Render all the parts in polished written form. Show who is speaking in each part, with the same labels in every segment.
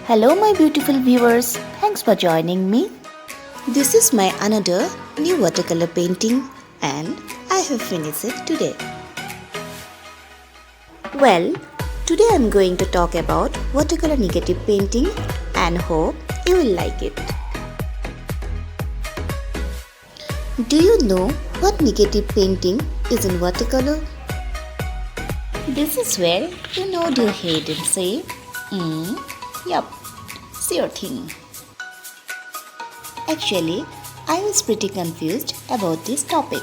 Speaker 1: Hello my beautiful viewers, thanks for joining me.
Speaker 2: This is my another new watercolor painting and I have finished it today. Well, today I am going to talk about watercolor negative painting and hope you will like it. Do you know what negative painting is in watercolor? This is where you nod your head and say, yup, sure thing. Actually, I was pretty confused about this topic.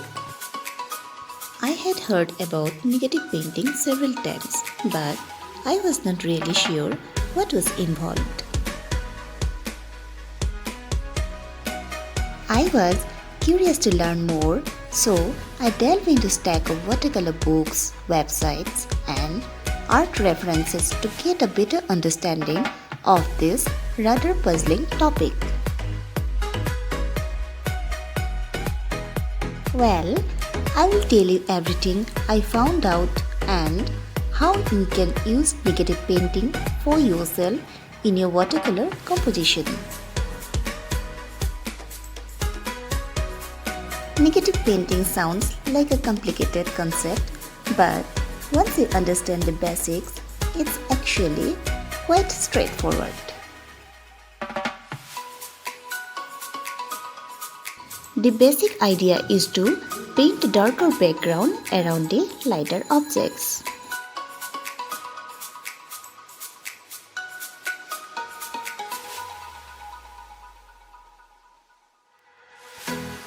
Speaker 2: I had heard about negative painting several times, but I was not really sure what was involved. I was curious to learn more, so I delved into a stack of watercolor books, websites, and art references to get a better understanding of this rather puzzling topic. Well, I will tell you everything I found out and how you can use negative painting for yourself in your watercolor composition. Negative painting sounds like a complicated concept, but once you understand the basics, it's actually quite straightforward. The basic idea is to paint a darker background around the lighter objects.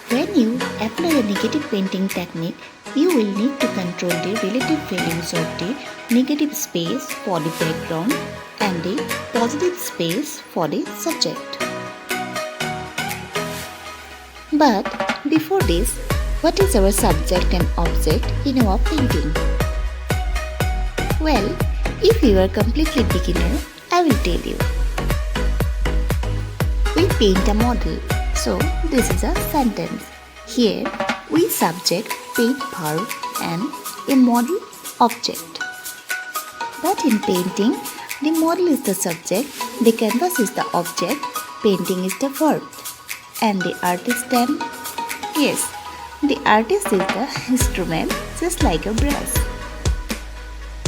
Speaker 2: When you apply a negative painting technique, you will need to control the relative values of the negative space for the background and the positive space for the subject. But before this, what is our subject and object in our painting? Well, if you are completely beginner, I will tell you. We paint a model, so this is a sentence. Here, we subject paint verb and a model object. But in painting, the model is the subject, the canvas is the object, painting is the verb. And the artist then? Yes, the artist is the instrument, just like a brush.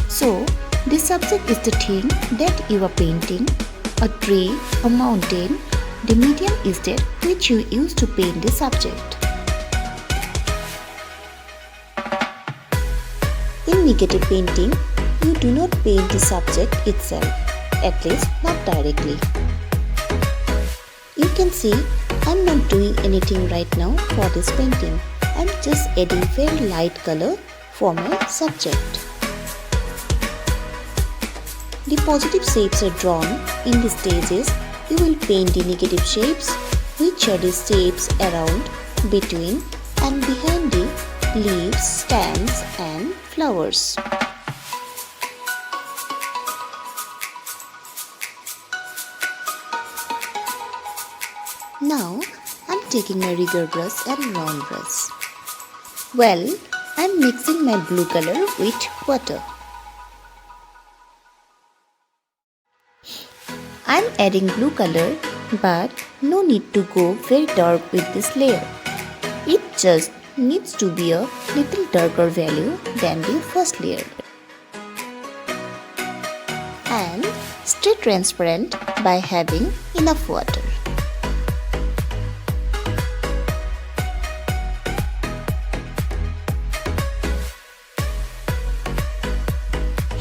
Speaker 2: So, the subject is the thing that you are painting, a tree, a mountain. The medium is that which you use to paint the subject. In negative painting, you do not paint the subject itself, at least not directly. You can see I'm not doing anything right now for this painting. I'm just adding very light color for my subject. The positive shapes are drawn in the stages. You will paint the negative shapes, which are the shapes around, between and behind the leaves, stems and flowers. Now, I'm taking my rigger brush and round brush. Well, I'm mixing my blue color with water. I'm adding blue color, but no need to go very dark with this layer. It just needs to be a little darker value than the first layer. And stay transparent by having enough water.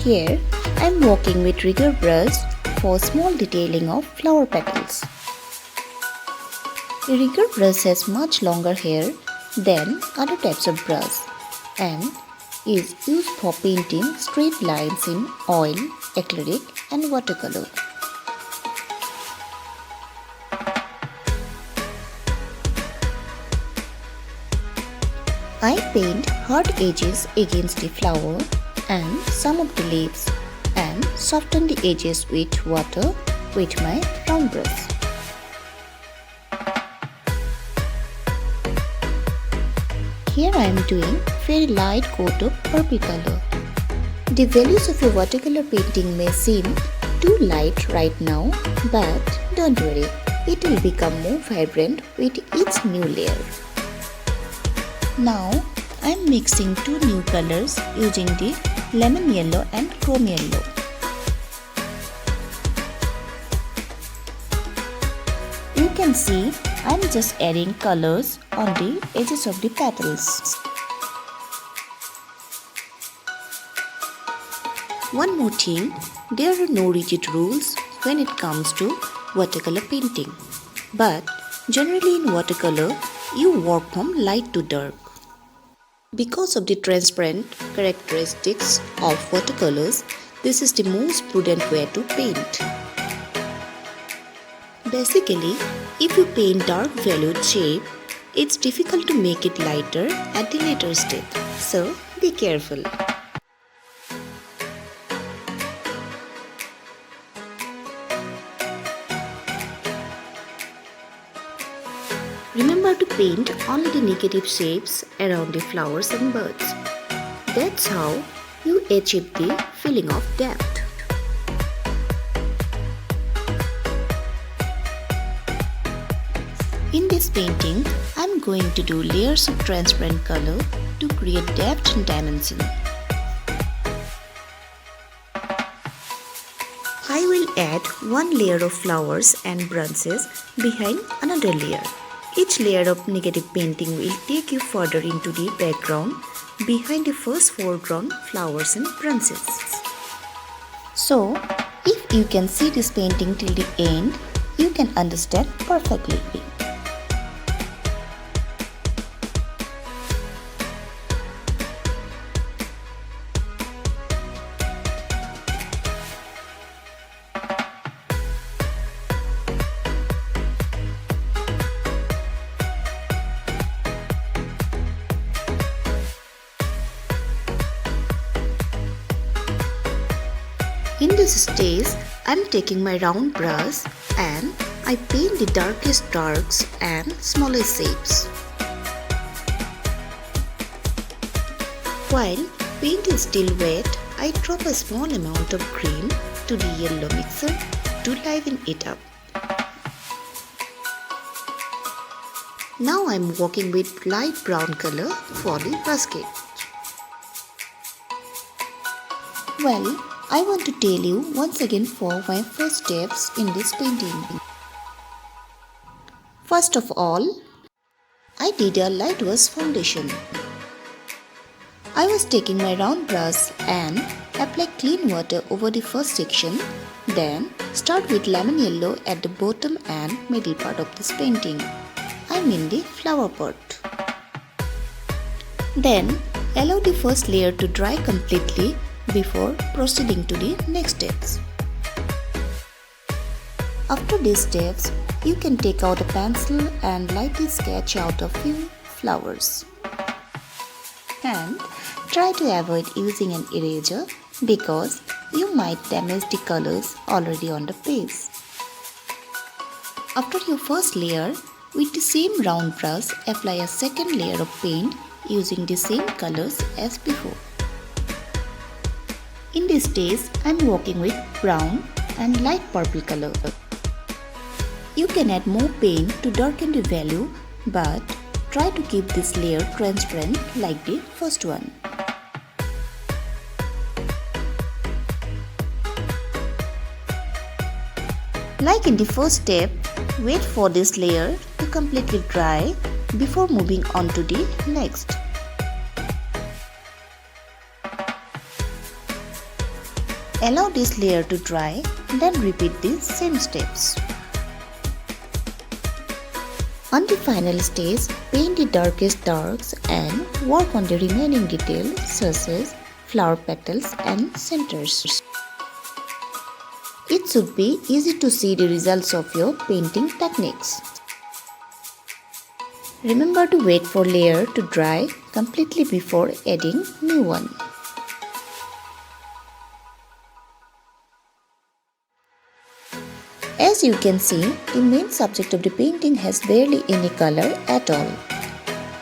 Speaker 2: Here, I am working with rigger brush for small detailing of flower petals. The rigger brush has much longer hair than other types of brush and is used for painting straight lines in oil, acrylic and watercolor. I paint hard edges against the flower and some of the leaves and soften the edges with water with my round brush. Here I am doing very light coat of purple color. The values of your watercolor painting may seem too light right now, but don't worry, it will become more vibrant with each new layer.
Speaker 1: Now I am mixing two new colors using the lemon yellow and chrome yellow. You can see I am just adding colors on the edges of the petals. One more thing, there are no rigid rules when it comes to watercolor painting. But generally in watercolor, you work from light to dark. Because of the transparent characteristics of watercolors, this is the most prudent way to paint. Basically, if you paint dark valued shape, it's difficult to make it lighter at the later step. So be careful. Remember to paint only the negative shapes around the flowers and birds. That's how you achieve the feeling of depth. In this painting, I am going to do layers of transparent color to create depth and dimension. I will add one layer of flowers and branches behind another layer. Each layer of negative painting will take you further into the background behind the first foreground flowers and branches. So, if you can see this painting till the end, you can understand perfectly. In this stage, I am taking my round brush and I paint the darkest darks and smallest shapes. While paint is still wet, I drop a small amount of green to the yellow mixer to liven it up. Now I am working with light brown color for the basket. Well, I want to tell you once again for my first steps in this painting. First of all, I did a light wash foundation. I was taking my round brush and apply clean water over the first section, then start with lemon yellow at the bottom and middle part of this painting. I mean the flower pot. Then allow the first layer to dry completely before proceeding to the next steps. After these steps, you can take out a pencil and lightly sketch out a few flowers. And try to avoid using an eraser because you might damage the colors already on the page. After your first layer, with the same round brush, apply a second layer of paint using the same colors as before. In this stage, I am working with brown and light purple color. You can add more paint to darken the value, but try to keep this layer transparent like the first one. Like in the first step, wait for this layer to completely dry before moving on to the next. Allow this layer to dry, then repeat the same steps. On the final stage, paint the darkest darks and work on the remaining details such as flower petals and centers. It should be easy to see the results of your painting techniques. Remember to wait for layer to dry completely before adding new one. As you can see, the main subject of the painting has barely any color at all.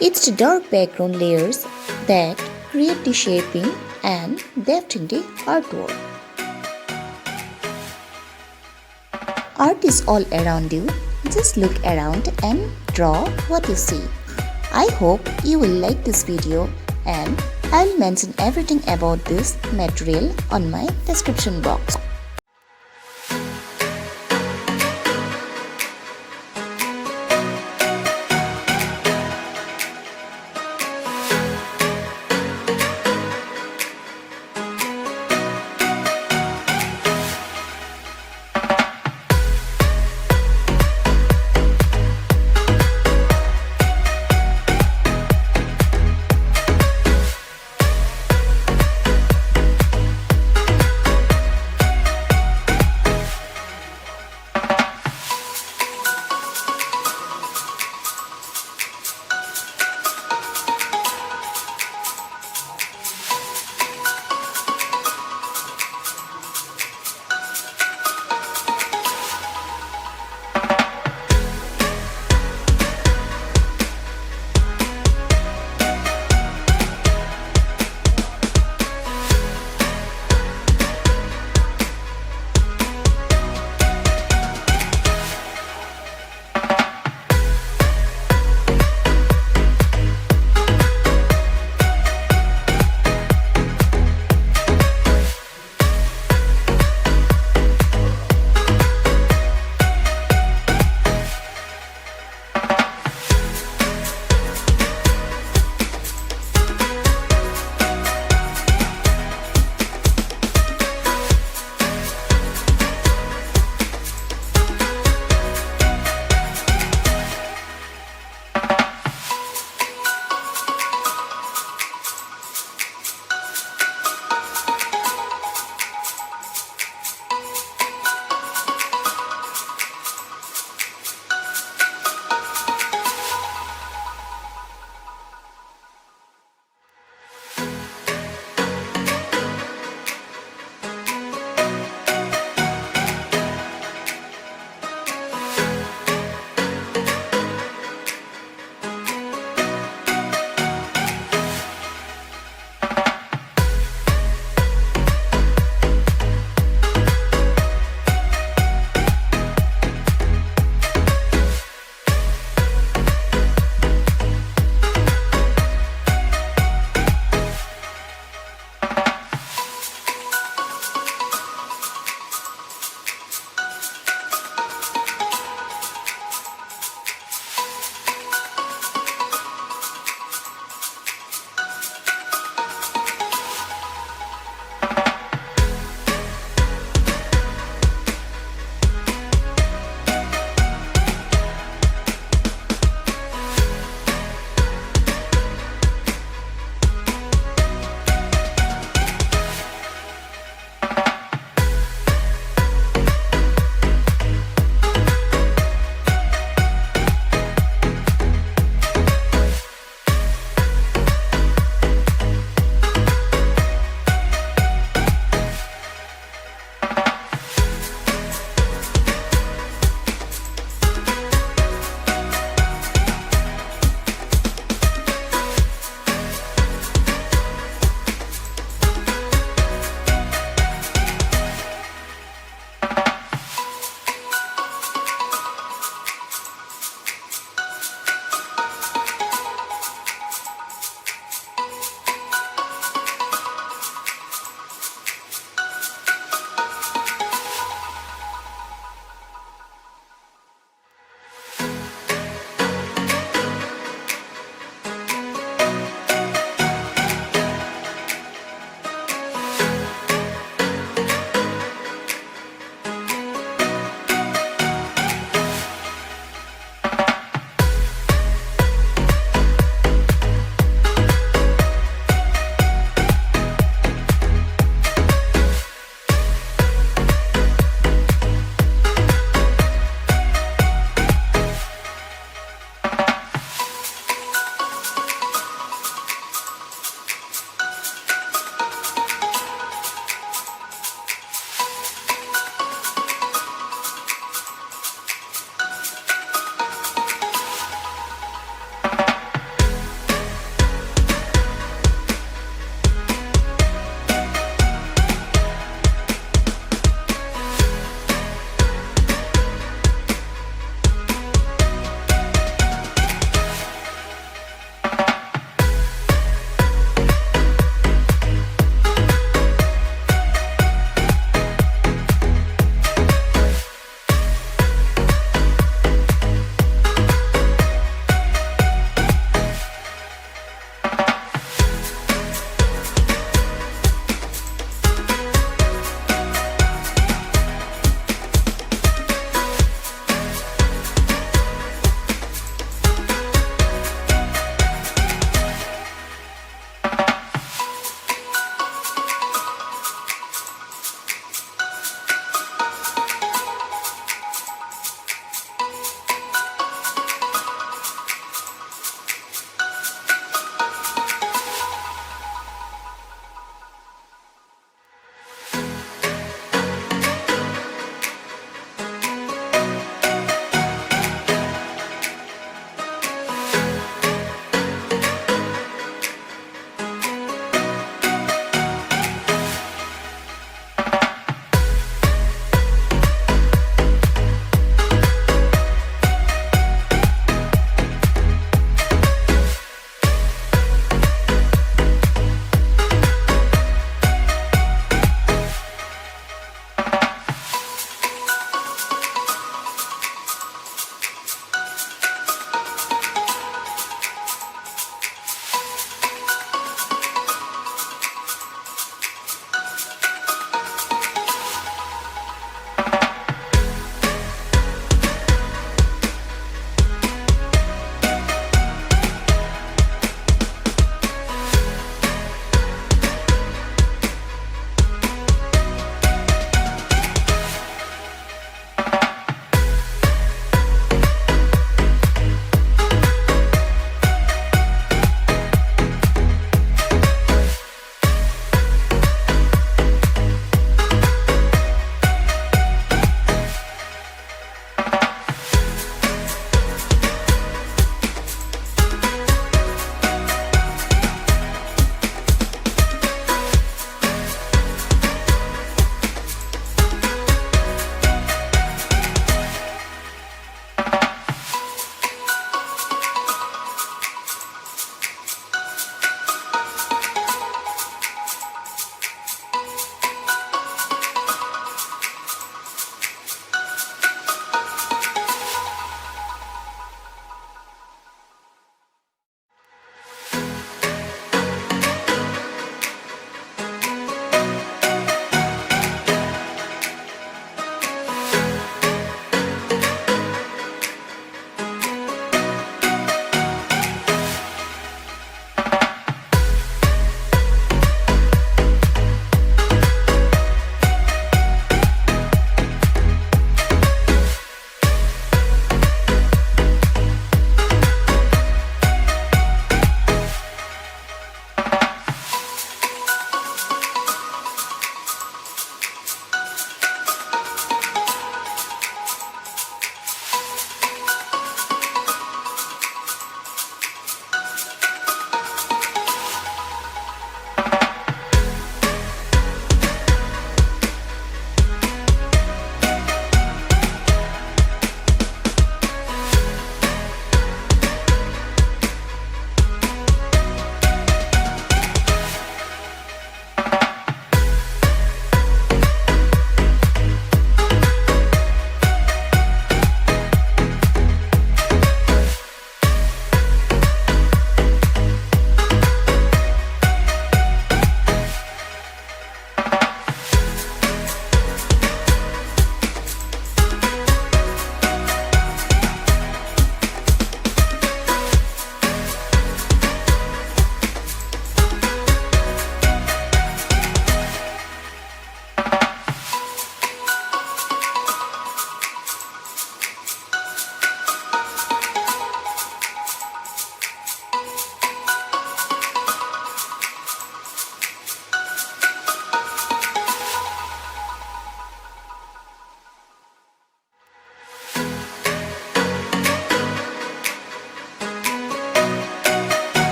Speaker 1: It's the dark background layers that create the shaping and depth in the artwork.
Speaker 2: Art is all around you. Just look around and draw what you see. I hope you will like this video, and I'll mention everything about this material on my description box.